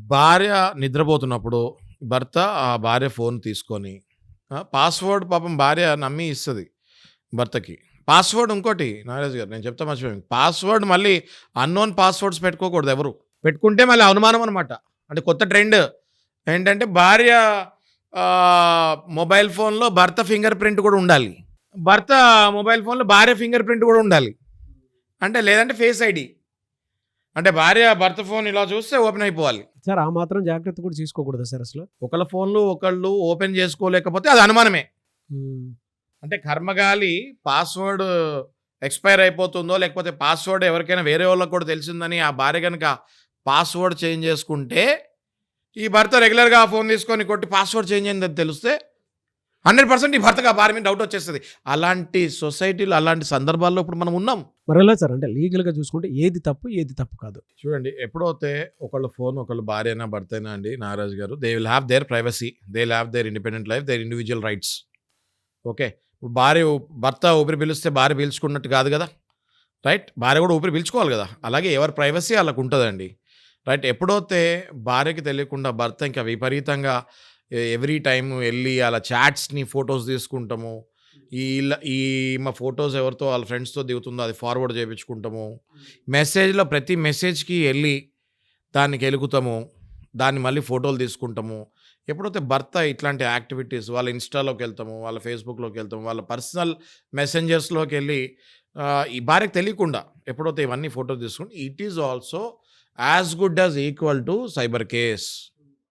భార్య నిద్రపోతున్నప్పుడు భర్త ఆ భార్య ఫోన్ తీసుకొని పాస్వర్డ్ పాపం భార్య నమ్మి ఇస్తది భర్తకి. పాస్వర్డ్ ఇంకోటి నాగరాజు గారు నేను చెప్తా మర్చిపోయాను. పాస్వర్డ్ మళ్ళీ అన్నోన్ పాస్వర్డ్స్ పెట్టుకోకూడదు ఎవరు. పెట్టుకుంటే మళ్ళీ అనుమానం అనమాట. అంటే కొత్త ట్రెండ్ ఏంటంటే భార్య మొబైల్ ఫోన్‌లో భర్త ఫింగర్ ప్రింట్ కూడా ఉండాలి. భర్త మొబైల్ ఫోన్‌లో భార్య ఫింగర్ ప్రింట్ కూడా ఉండాలి. అంటే లేదంటే ఫేస్ ఐడీ. అంటే భార్య భర్త ఫోన్ ఇలా చూస్తే ఓపెన్ అయిపోవాలి. సార్ ఆ మాత్రం జాగ్రత్త కూడా తీసుకోకూడదా సార్ అసలు? ఒకళ్ళ ఫోన్లు ఒకళ్ళు ఓపెన్ చేసుకోలేకపోతే అది అనుమానమే. హ్మ్. అంటే కర్మగాలి పాస్వర్డ్ ఎక్స్‌పైర్ అయిపోతుందో, లేకపోతే పాస్వర్డ్ ఎవరికైనా వేరే వాళ్ళకి కూడా తెలిసిందని ఆ భార్య గనక పాస్వర్డ్ చేంజ్ చేసుకుంటే, ఈ భర్త రెగ్యులర్‌గా ఆ ఫోన్ తీసుకొని కొట్టి పాస్వర్డ్ చేంజ్ అయిందని తెలిస్తే 100% ఈ భర్తకు ఆ భార్య మీద డౌట్ వచ్చేస్తది. అలాంటి సొసైటీలో, అలాంటి సందర్భాల్లో ఇప్పుడు మనం ఉన్నాం. మరెలా సార్? అంటే లీగల్‌గా చూసుకుంటే ఏది తప్పు, ఏది తప్పు కాదు? చూడండి ఎప్పుడైతే ఒకళ్ళ ఫోన్ ఒకళ్ళు భార్య అయినా, భర్త అయినా అండి నాగరాజు గారు, they will have their privacy. They will have their independent life, their individual rights. Okay. భర్త ఊపిరి పీలిస్తే భార్య పీల్చుకున్నట్టు కాదు కదా! రైట్? భార్య కూడా ఊపిరి పీల్చుకోవాలి కదా! అలాగే ఎవరి ప్రైవసీ ఆళ్ళకు ఉంటదండి. రైట్? ఎప్పుడైతే భార్యకి తెలియకుండా భర్త ఇంకా విపరీతంగా ఎవ్రీ టైమ్ ఎళ్లి ఆళ్ళ చాట్స్‌ని ఫోటోస్ తీసుకుంటాము. ఈమె ఫోటోస్ ఎవరితో వాళ్ళ ఫ్రెండ్స్‌తో దిగుతుందో అది ఫార్వర్డ్ చేపించుకుంటాము. మెసేజ్‌లో ప్రతి మెసేజ్‌కి ఎళ్లి దాన్ని కెలుకుతాము. దాన్ని మళ్ళీ ఫోటోలు తీసుకుంటాము. ఎప్పుడైతే భర్త ఇట్లాంటి యాక్టివిటీస్ వాళ్ళ ఇన్‌స్టాలోకెళ్తాము, వాళ్ళ ఫేస్‌బుక్‌లోకెళ్తాము, వాళ్ళ పర్సనల్ మెసెంజర్స్‌లోకెళ్ళి ఈ భార్యకి తెలియకుండా ఎప్పుడైతే ఇవన్నీ ఫోటోలు తీసుకుంటే it is also as good as equal to cyber case.